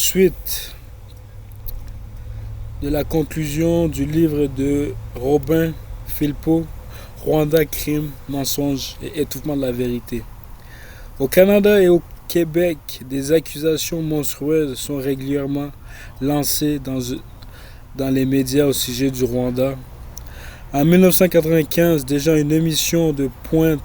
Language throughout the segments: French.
Suite de la conclusion du livre de Robin Philpott, Rwanda, crime, mensonge et étouffement de la vérité. Au Canada et au Québec, des accusations monstrueuses sont régulièrement lancées dans les médias au sujet du Rwanda. En 1995, déjà une émission de pointe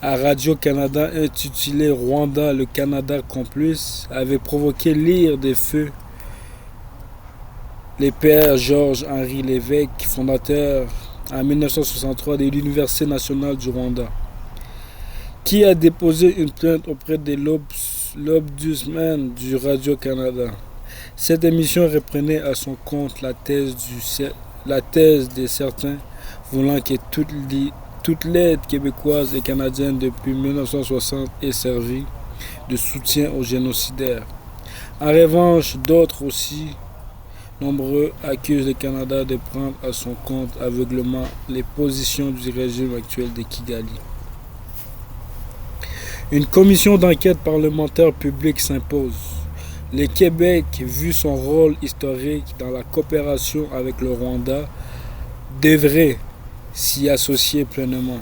à Radio-Canada intitulée Rwanda, le Canada complice, avait provoqué l'ire des feux les pères Georges-Henri Lévesque, fondateur en 1963 de l'Université nationale du Rwanda, qui a déposé une plainte auprès de l'Ombudsman du Radio-Canada. Cette émission reprenait à son compte la thèse de certains voulant que toute l'aide québécoise et canadienne depuis 1960 ait servi de soutien aux génocidaires. En revanche, d'autres aussi nombreux accusent le Canada de prendre à son compte aveuglément les positions du régime actuel de Kigali. Une commission d'enquête parlementaire publique s'impose. Le Québec, vu son rôle historique dans la coopération avec le Rwanda, devrait s'y associer pleinement.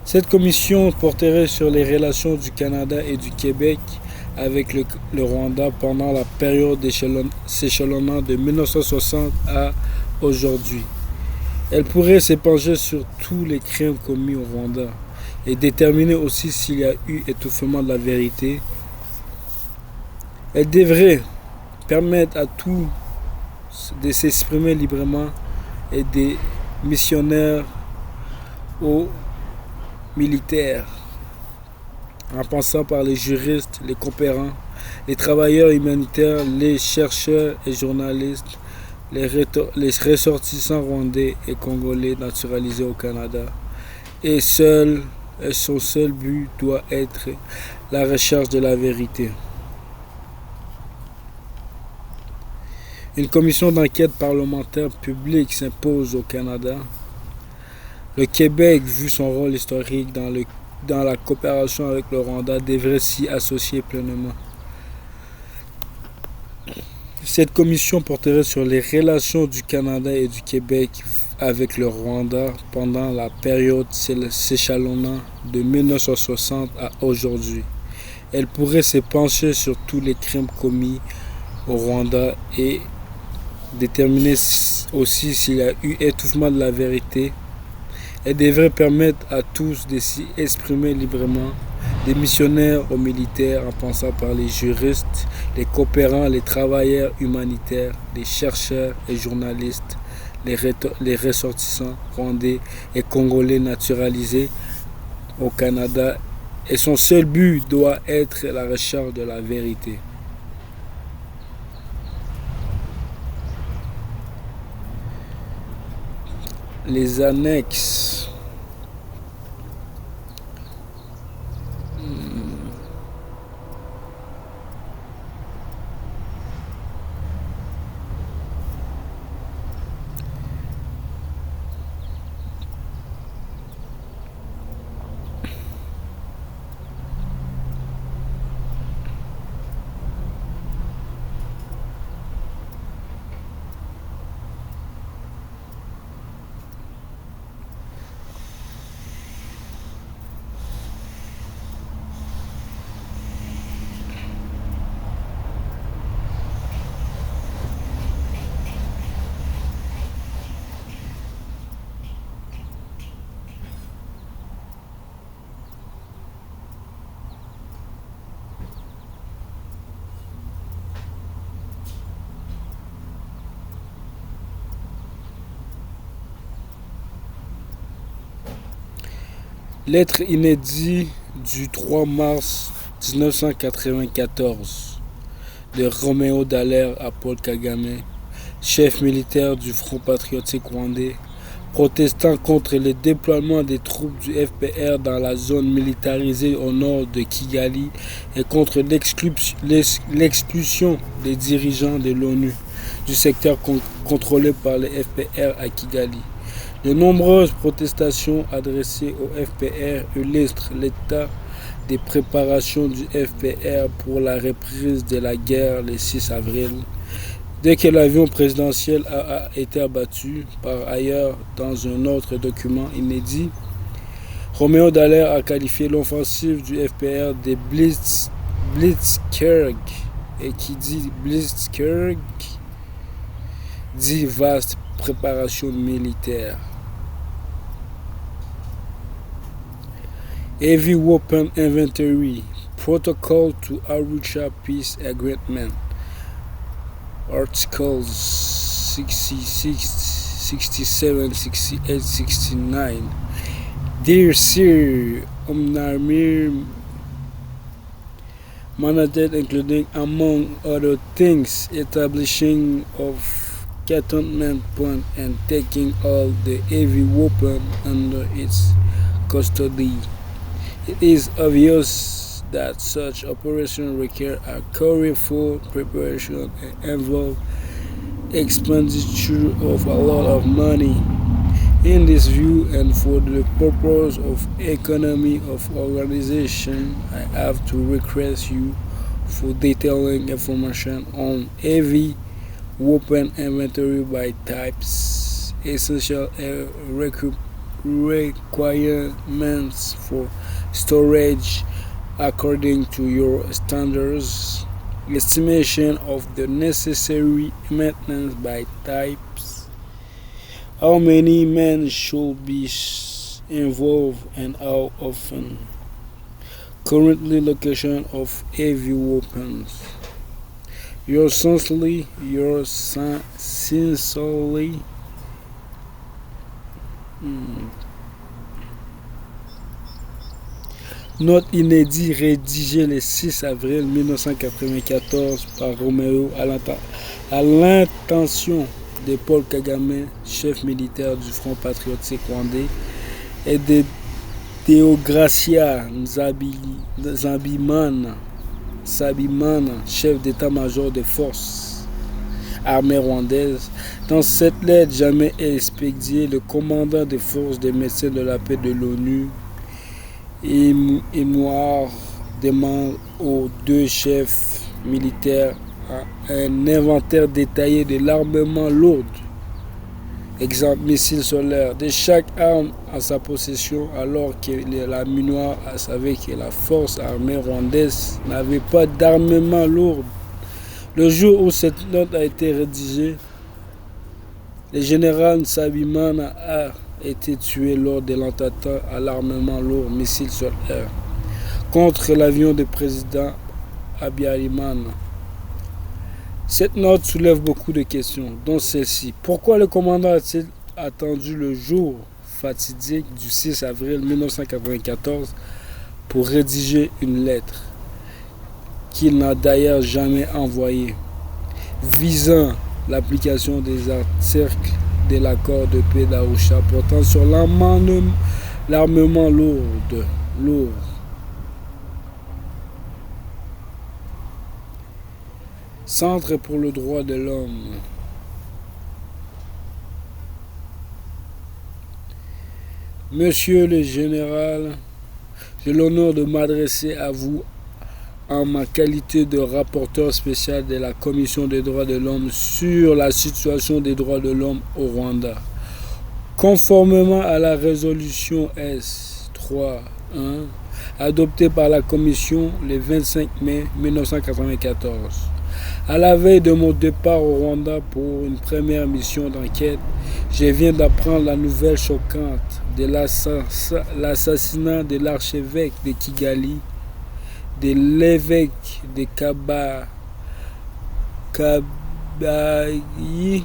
Cette commission porterait sur les relations du Canada et du Québec avec le Rwanda pendant la période s'échelonnant de 1960 à aujourd'hui. Elle pourrait s'épancher sur tous les crimes commis au Rwanda et déterminer aussi s'il y a eu étouffement de la vérité. Elle devrait permettre à tous de s'exprimer librement et des missionnaires aux militaires, en passant par les juristes, les coopérants, les travailleurs humanitaires, les chercheurs et journalistes, les ressortissants rwandais et congolais naturalisés au Canada. Et son seul but doit être la recherche de la vérité. Une commission d'enquête parlementaire publique s'impose au Canada. Le Québec, vu son rôle historique dans la coopération avec le Rwanda, devrait s'y associer pleinement. Cette commission porterait sur les relations du Canada et du Québec avec le Rwanda pendant la période s'échelonnant de 1960 à aujourd'hui. Elle pourrait se pencher sur tous les crimes commis au Rwanda et déterminer aussi s'il y a eu étouffement de la vérité. Elle devrait permettre à tous de s'y exprimer librement, des missionnaires aux militaires en passant par les juristes, les coopérants, les travailleurs humanitaires, les chercheurs et journalistes, les ressortissants rwandais et congolais naturalisés au Canada. Et son seul but doit être la recherche de la vérité. Les annexes. Lettre inédite du 3 mars 1994 de Roméo Dallaire à Paul Kagame, chef militaire du Front patriotique rwandais, protestant contre le déploiement des troupes du FPR dans la zone militarisée au nord de Kigali et contre l'expulsion des dirigeants de l'ONU du secteur contrôlé par le FPR à Kigali. De nombreuses protestations adressées au FPR illustrent l'état des préparations du FPR pour la reprise de la guerre le 6 avril, dès que l'avion présidentiel a été abattu. Par ailleurs, dans un autre document inédit, Roméo Dallaire a qualifié l'offensive du FPR de Blitzkrieg, et qui dit Blitzkrieg dit vaste préparation militaire. Heavy Weapon Inventory, Protocol to Arusha Peace Agreement, Articles 66, 67, 68, 69. Dear Sir Omnarmir mandated, including among other things establishing of cantonment point and taking all the heavy weapons under its custody. It is obvious that such operations require a careful preparation and involve expenditure of a lot of money. In this view, and for the purpose of economy of organization, I have to request you for detailing information on heavy weapon inventory by types, essential requirements for storage according to your standards, estimation of the necessary maintenance by types, how many men should be involved and how often, currently location of heavy weapons. Yours sincerely, Note inédite rédigée le 6 avril 1994 par Roméo à l'intention de Paul Kagame, chef militaire du Front patriotique rwandais, et de Deogracia Sabimana, chef d'état-major des forces armées rwandaises. Dans cette lettre jamais expédiée, le commandant des forces des médecins de la paix de l'ONU, Émouard, demande aux deux chefs militaires un inventaire détaillé de l'armement lourd, exemple missiles solaires, de chaque arme à sa possession, alors que la MINUSMA savait que la force armée rwandaise n'avait pas d'armement lourd. Le jour où cette note a été rédigée, le général Sabimana a été tué lors de l'attentat à l'armement lourd missile solaire contre l'avion du président Habyarimana. Cette note soulève beaucoup de questions, dont celle-ci. Pourquoi le commandant a-t-il attendu le jour fatidique du 6 avril 1994 pour rédiger une lettre qu'il n'a d'ailleurs jamais envoyée, visant l'application des articles de l'accord de paix d'Arusha portant sur l'armement lourd. Centre pour le droit de l'homme. Monsieur le général, j'ai l'honneur de m'adresser à vous en ma qualité de rapporteur spécial de la Commission des droits de l'homme sur la situation des droits de l'homme au Rwanda. Conformément à la résolution S3.1 adoptée par la Commission le 25 mai 1994. À la veille de mon départ au Rwanda pour une première mission d'enquête, je viens d'apprendre la nouvelle choquante de l'assassinat de l'archevêque de Kigali, de l'évêque de Kabayi,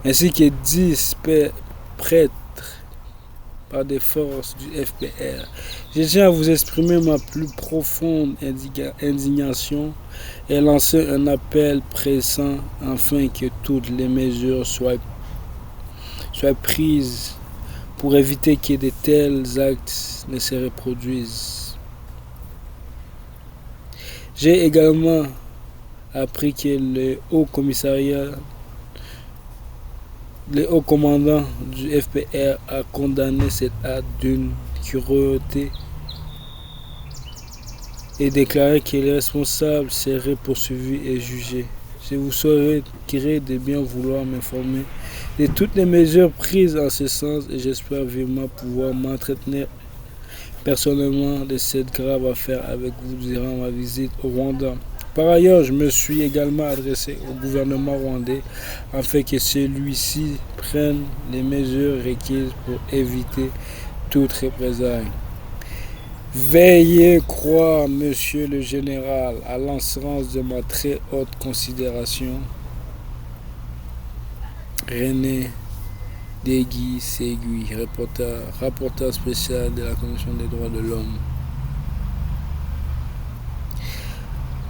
ainsi que 10 prêtres par des forces du FPR. Je tiens à vous exprimer ma plus profonde indignation et lancer un appel pressant afin que toutes les mesures soient prises pour éviter que de tels actes ne se reproduisent. J'ai également appris que le haut commandant du FPR a condamné cet acte d'une cruauté et déclaré que les responsables seraient poursuivis et jugés. Je vous serai tiré de bien vouloir m'informer de toutes les mesures prises en ce sens et j'espère vivement pouvoir m'entretenir personnellement de cette grave affaire avec vous durant ma visite au Rwanda. Par ailleurs, je me suis également adressé au gouvernement rwandais afin que celui-ci prenne les mesures requises pour éviter toute représailles. Veuillez croire, monsieur le général, à l'assurance de ma très haute considération. René Degui Segui, rapporteur spécial de la Commission des droits de l'homme.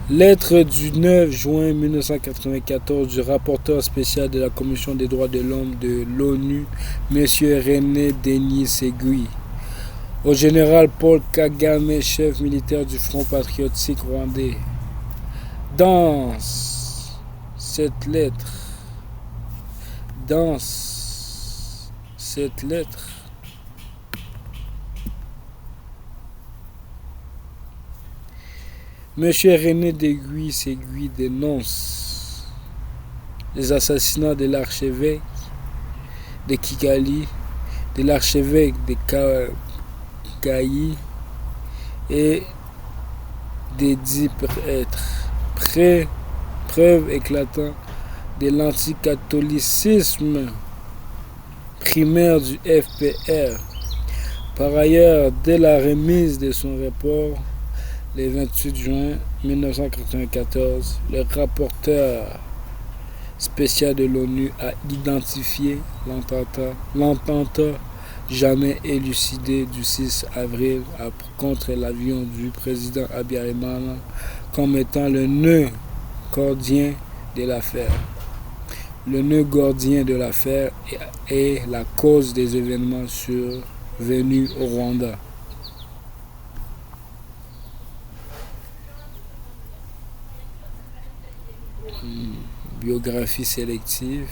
Lettre du 9 juin 1994 du rapporteur spécial de la Commission des droits de l'homme de l'ONU, M. René Degui Segui, au général Paul Kagame, chef militaire du Front patriotique rwandais. Dans cette lettre, M. René Degui Segui dénonce les assassinats de l'archevêque de Kigali, de l'archevêque de Kayi et des 10 prêtres. Preuve éclatante de l'anticatholicisme primaire du FPR. Par ailleurs, dès la remise de son rapport, le 28 juin 1994, le rapporteur spécial de l'ONU a identifié l'attentat jamais élucidé du 6 avril contre l'avion du président Habyarimana comme étant le nœud gordien de l'affaire. Le nœud gordien de l'affaire est la cause des événements survenus au Rwanda. Biographie sélective.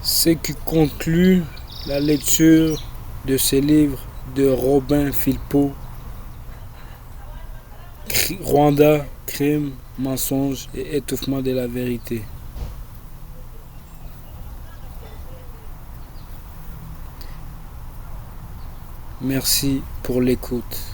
Ce qui conclut la lecture de ce livre de Robin Philpot, Rwanda, crime, mensonge et étouffement de la vérité. Merci pour l'écoute.